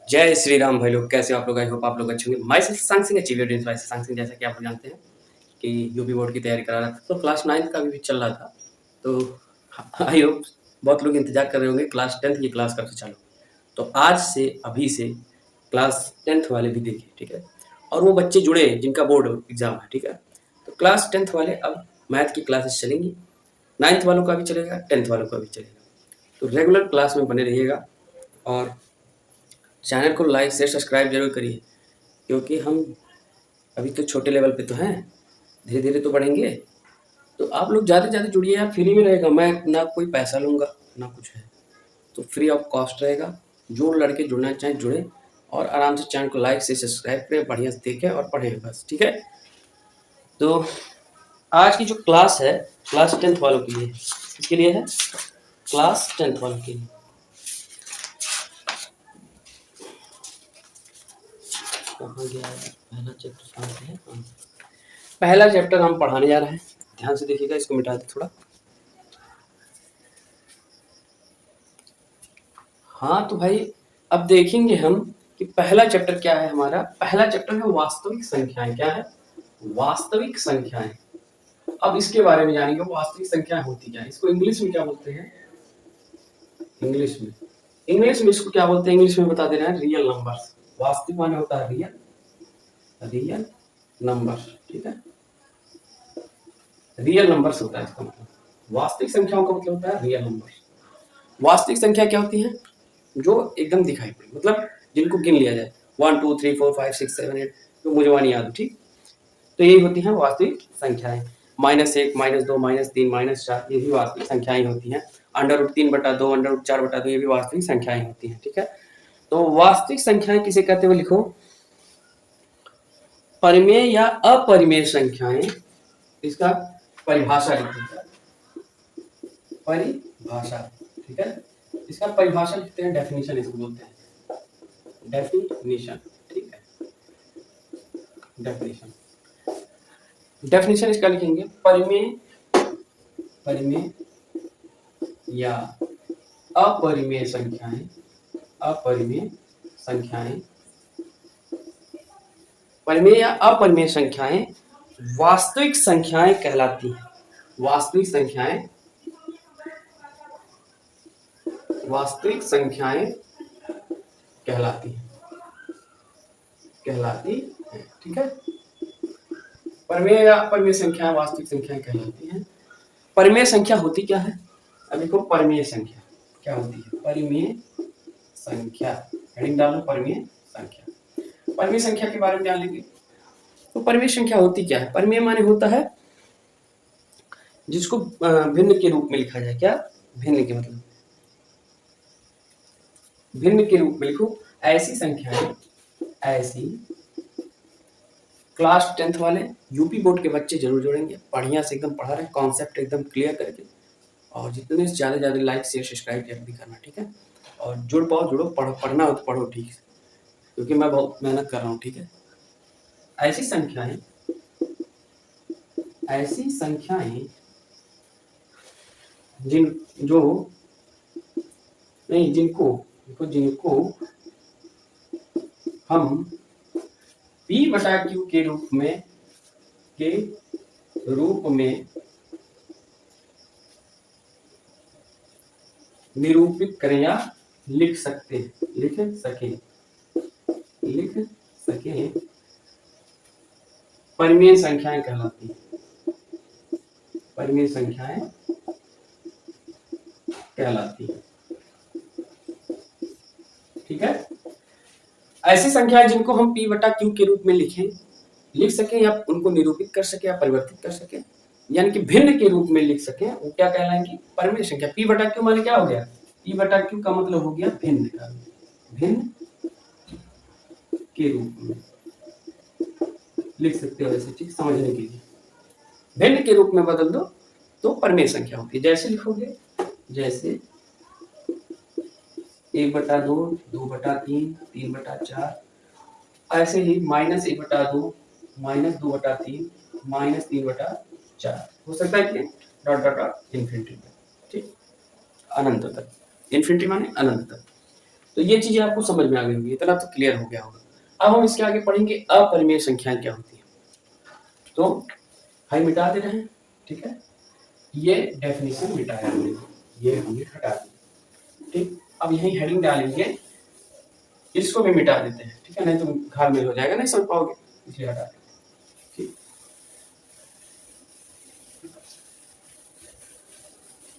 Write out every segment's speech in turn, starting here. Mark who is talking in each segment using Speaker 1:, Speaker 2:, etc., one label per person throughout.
Speaker 1: जय श्री राम भाई लोग, कैसे हो आप लोग? आई होप आप लोग अच्छे होंगे। Myself Sang Singh achieve your dreams by Sang Singh. जैसा कि आप लोग जानते हैं कि यूपी बोर्ड की तैयारी करा रहा था, तो क्लास 9 का भी चल रहा था। तो आई होप बहुत लोग इंतजार कर रहे होंगे क्लास 10th की क्लास कब से चालू। तो आज से अभी से क्लास 10th वाले भी देखें, ठीक है। और वो बच्चे जुड़े जिनका बोर्ड एग्जाम है, ठीक है। तो क्लास 10th वाले अब मैथ की क्लासेस चलेंगी, 9th वालों का भी चलेगा, 10th वालों का भी चलेगा। तो रेगुलर क्लास में बने रहिएगा और चैनल को लाइक शेयर सब्सक्राइब जरूर करिए, क्योंकि हम अभी तो छोटे लेवल पे तो हैं, धीरे धीरे तो बढ़ेंगे। तो आप लोग ज़्यादा से ज़्यादा जुड़िए यार, फ्री में रहेगा, मैं ना कोई पैसा लूँगा ना कुछ है, तो फ्री ऑफ कॉस्ट रहेगा। जो लड़के जुड़ना चाहें जुड़ें और आराम से चैनल को लाइक से सब्सक्राइब करें, बढ़िया से देखें और पढ़ें बस, ठीक है। तो आज की जो क्लास है क्लास 10th वालों के लिए, किसके लिए है? क्लास 10th वालों के लिए। कहाँ गया है पहला चैप्टर? कहाँ से है? हाँ, पहला चैप्टर हम पढ़ाने जा रहे हैं, ध्यान से देखिएगा। इसको मिटा दे थोड़ा। हाँ तो भाई अब देखेंगे हम कि पहला चैप्टर क्या है हमारा। पहला चैप्टर है वास्तविक संख्याएं। क्या है? वास्तविक संख्याएं। अब इसके बारे में जानेंगे वास्तविक संख्याएं होती क्या है। इसको इंग्लिश में क्या बोलते हैं? इंग्लिश में इसको क्या बोलते हैं? इंग्लिश में बता दे रहे हैं, रियल नंबर्स। वास्तविक माने होता है रियल नंबर, ठीक है। रियल नंबर्स होता है इसका मतलब। वास्तविक संख्याओं का मतलब होता है रियल नंबर। वास्तविक संख्या क्या होती है? जो एकदम दिखाई पड़े, मतलब जिनको गिन लिया जाए, 1 2 3 4 5 6 7 8, तो मुझे नहीं याद, ठीक। तो यही होती हैं वास्तविक संख्याएं। -1 -2 -3 -4 ये भी वास्तविक संख्याएं होती हैं। √3/2 √4/2 ये भी वास्तविक संख्याएं होती हैं, ठीक है। तो वास्तविक संख्याएं किसे कहते हुए लिखो? परिमेय या अपरिमेय संख्याएं। इसका परिभाषा लिखते हैं, परिभाषा, ठीक है। इसका परिभाषा लिखते हैं, डेफिनेशन इसको बोलते हैं, डेफिनेशन, ठीक है। डेफिनेशन इसका लिखेंगे, परिमेय या अपरिमेय संख्याएं, परिमेय या अपरिमेय संख्याएं वास्तविक संख्याएं कहलाती हैं। वास्तविक संख्याएं कहलाती हैं, ठीक है। परिमेय या अपरिमेय संख्याएं वास्तविक संख्याएं कहलाती हैं। परिमेय संख्या होती क्या है? अब देखो, परिमेय संख्या क्या होती है? परिमेय संख्या, हेडिंग डालो, परिमेय संख्या के बारे में जान लेंगे। तो परिमेय संख्या होती क्या है? परिमेय माने होता है जिसको भिन्न के रूप में लिखा जाए। क्या भिन्न के मतलब? भिन्न के रूप में लिखो ऐसी संख्याएं, क्लास 10th वाले यूपी बोर्ड के बच्चे जरूर जोड़ेंगे, बढ़िया से एकदम पढ़ा रहे, कॉन्सेप्ट एकदम क्लियर करके। और जितने से ज़्यादा लाइक शेयर सब्सक्राइब जरूर भी करना, ठीक है। और जुड़ पाओ जुड़ो, पढ़ना हो तो पढ़ो, ठीक है, क्योंकि मैं बहुत मेहनत कर रहा हूँ, ठीक है। ऐसी संख्याएं जिनको हम P/Q के रूप में निरूपित करें या लिख सकें, परिमेय संख्याएं कहलाती हैं। ठीक है। ऐसी संख्याएं जिनको हम P/Q के रूप में लिख सकें या उनको निरूपित कर सके या परिवर्तित कर सके, यानी कि भिन्न के रूप में लिख सके, वो क्या कहलाएंगी? परिमेय संख्या। P/Q माने क्या हो गया? P/Q का मतलब हो गया भिन्न के रूप में लिख सकते हो ऐसे, ठीक, समझने के लिए। भिन्न के रूप में बदल दो तो परिमेय संख्या होती है। जैसे लिखोगे, जैसे 1/2 2/3 3/4, ऐसे ही -1/2 -2/3 -3/4 हो सकता है कि डॉट डॉट डॉट इन्फिनिटी, ठीक, अनंत तक। इन्फिनिटी माने अनंत तक। तो ये चीजें आपको समझ में आ गई होगी, इतना तो क्लियर हो गया होगा। अब हम इसके आगे पढ़ेंगे अपरिमेय संख्याएं क्या होती है। तो भाई मिटा दे रहे हैं, ठीक है, ये डेफिनेशन मिटाया हमने, ये हमने हटा दिया, ठीक। अब यही हेडिंग डालेंगे, इसको भी मिटा देते हैं, ठीक है, नहीं तो घालमेल हो जाएगा, नहीं समझ पाओगे, इसलिए हटा देते हैं, ठीक।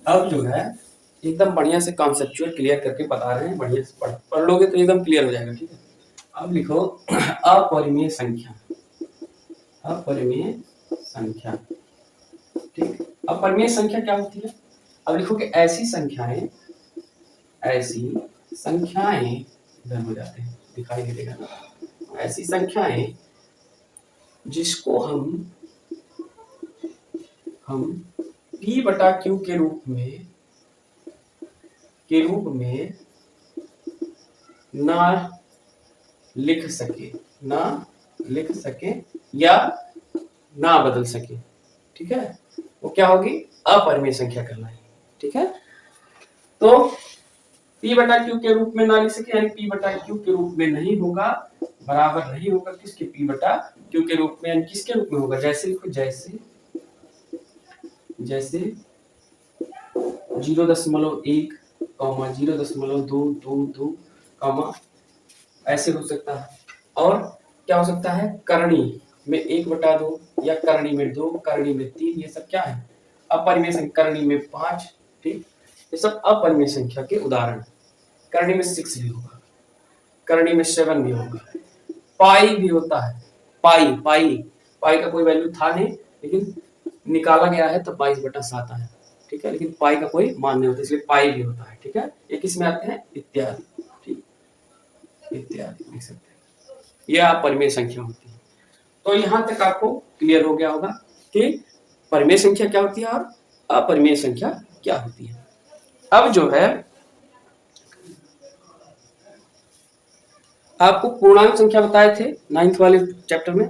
Speaker 1: अब जो है एकदम बढ़िया से कॉन्सेप्चुअल क्लियर करके बता रहे हैं, बढ़िया से पढ़ लोगे तो एकदम क्लियर हो जाएगा, ठीक है। अब लिखो अपरिमेय संख्या, अपरिमेय संख्या, ठीक। अपरिमेय संख्या क्या होती है? अब लिखो कि ऐसी संख्याएं इधर हो जाते हैं, दिखाई दे देगा ना, ऐसी संख्याएं जिसको हम p बटा q के रूप में ना लिख सके या ना बदल सके, ठीक है, वो क्या होगी? अपरिमेय संख्या कहलाएगी, ठीक है। तो p बटा q के रूप में ना लिख सके, यानी p बटा q के रूप में नहीं होगा, बराबर नहीं होगा किसके? p बटा q के रूप में, यानी किसके रूप में होगा? जैसे लिखो, जैसे 0.1, 0.222, ऐसे हो सकता है। और क्या हो सकता है? करणी में 1/2 या करणी में 2, करणी में 3, ये सब क्या है? अपरिमेय संख्या। करणी में 5, ठीक, ये सब अपरिमेय संख्या के उदाहरण। करणी में 6 भी होगा, करणी में 7 भी होगा, पाई भी होता है, पाई का कोई वैल्यू था नहीं, लेकिन निकाला गया है तो 22/7 आया, ठीक है, लेकिन पाई का कोई मान नहीं होता, इसलिए पाई भी होता है, ठीक है। ये किस में आते हैं? इत्यादि, ठीक, इत्यादि लिख सकते हैं, ये अपरिमेय संख्या होती है। तो यहां तक आपको क्लियर हो गया होगा कि परिमेय संख्या क्या होती है और अपरिमेय संख्या क्या होती है। अब जो है आपको पूर्णांक संख्या बताए थे 9th वाले चैप्टर में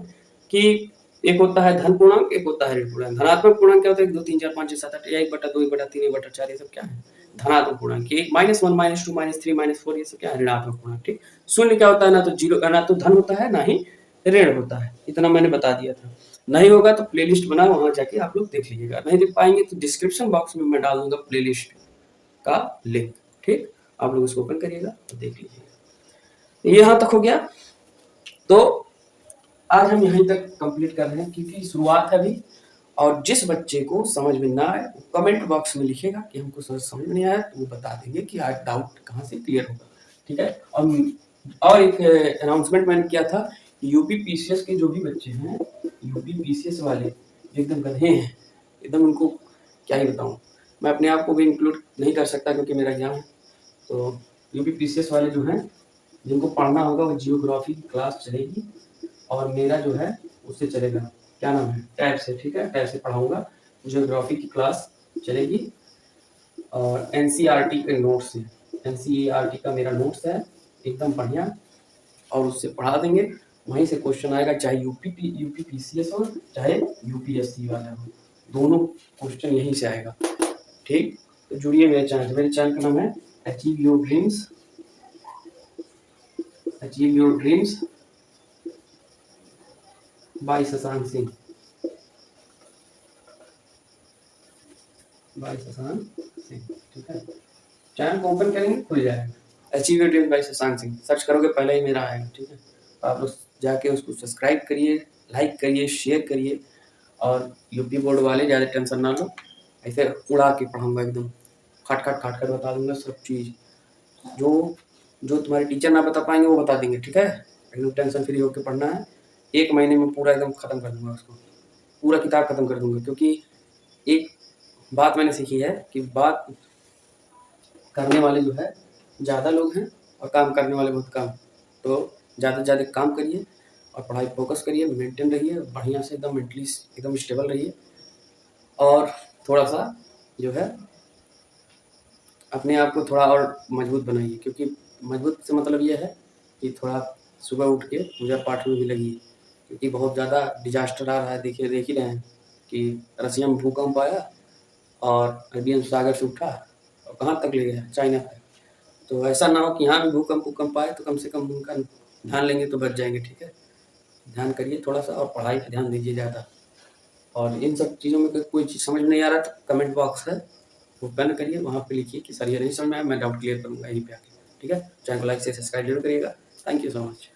Speaker 1: कि एक होता है धन पूर्णांक, एक होता है ऋण पूर्णांक। धनात्मक पूर्णांक क्या होता है? 1 2 3 4 5 6 7 8, या 1/2 1/3 1/4, ये सब क्या है? धनात्मक पूर्णांक। -1 -1 -2 -3 -4, ये सब क्या है? ऋणात्मक पूर्णांक, ठीक। शून्य क्या होता है? ना तो जीरो, ना तो धन होता है, ना ही ऋण होता है, इतना मैंने बता दिया था। नहीं होगा तो प्लेलिस्ट बना, वहां जाके आप लोग देख लीजिएगा, नहीं देख पाएंगे तो डिस्क्रिप्शन बॉक्स में मैं डाल दूंगा प्लेलिस्ट का लिंक, ठीक, आप लोग उसको ओपन करिएगा और देख लीजिएगा। यहां तक हो गया। तो आज हम यहीं तक कंप्लीट कर रहे हैं, क्योंकि शुरुआत है अभी, और जिस बच्चे को समझ में ना आए वो कमेंट बॉक्स में लिखेगा कि हमको समझ में नहीं आया, तो वो बता देंगे कि आज डाउट कहाँ से क्लियर होगा, ठीक है। और एक अनाउंसमेंट मैंने किया था, यूपी पीसीएस के जो भी बच्चे हैं, यूपी पीसीएस वाले एकदम गधे हैं, एकदम उनको क्या ही बताऊं, मैं अपने आप को भी इंक्लूड नहीं कर सकता क्योंकि मेरा एग्जाम है। तो यूपी पीसीएस वाले जो हैं, जिनको पढ़ना होगा, वो जियोग्राफी की क्लास चलेगी, और मेरा जो है उससे चलेगा, क्या नाम है, टैब से, ठीक है, टैब से पढ़ाऊंगा, जियोग्राफी की क्लास चलेगी, और एनसीईआरटी के नोट्स हैं, एनसीईआरटी का मेरा नोट्स है एकदम बढ़िया, और उससे पढ़ा देंगे, वहीं से क्वेश्चन आएगा, चाहे यूपी पीसीएस हो, चाहे यूपीएससी वाला हो, दोनों क्वेश्चन यहीं से आएगा, ठीक। तो जुड़िए मेरे चैनल का नाम है achieve your dreams, by Shashank Singh, ठीक है। चैनल को ओपन करेंगे, खुल जाएगा, achieve your dreams by Shashank Singh, search करोगे पहले ही मेरा आएगा, ठीक है। तो आप लोग जाके उसको सब्सक्राइब करिए, लाइक करिए, शेयर करिए, और यूपी बोर्ड वाले ज़्यादा टेंशन ना लो, ऐसे उड़ा के पढ़ाऊंगा, एकदम खाट खाट बता दूंगा सब चीज़, जो तुम्हारे टीचर ना बता पाएंगे वो बता देंगे, ठीक है। एकदम टेंशन फ्री होकर पढ़ना है, 1 महीने में पूरा एकदम खत्म कर दूंगा उसको, पूरा किताब खत्म कर दूंगा, क्योंकि एक बात मैंने सीखी है कि बात करने वाले जो है ज़्यादा लोग हैं और काम करने वाले बहुत कम, तो ज़्यादा से ज़्यादा काम करिए और पढ़ाई फोकस करिए, मेंटेन रहिए बढ़िया से, एकदम मेंटली एकदम स्टेबल रहिए, और थोड़ा सा जो है अपने आप को थोड़ा और मजबूत बनाइए, क्योंकि मजबूत से मतलब ये है कि थोड़ा सुबह उठ के पूजा पाठ में भी लगिए, क्योंकि बहुत ज़्यादा डिजास्टर आ रहा है, देख ही रहे हैं कि रसिया में भूकंप आया और अरबियन सागर से उठा और कहाँ तक ले गया, चाइना तक। तो ऐसा ना हो कि यहाँ भी भूकंप आए तो कम से कम उनका ध्यान लेंगे तो बच जाएंगे। ठीक है, ध्यान करिए थोड़ा सा और पढ़ाई पे ध्यान दीजिए ज़्यादा। और इन सब चीज़ों में कोई चीज़ समझ में नहीं आ रहा तो कमेंट बॉक्स है, ओपन करिए, वहाँ पे लिखिए कि सर ये नहीं समझ में आया, मैं डाउट क्लियर करूँगा यहीं पे आके। ठीक है, चैनल को लाइक से सब्सक्राइब जरूर करिएगा। Thank you so much.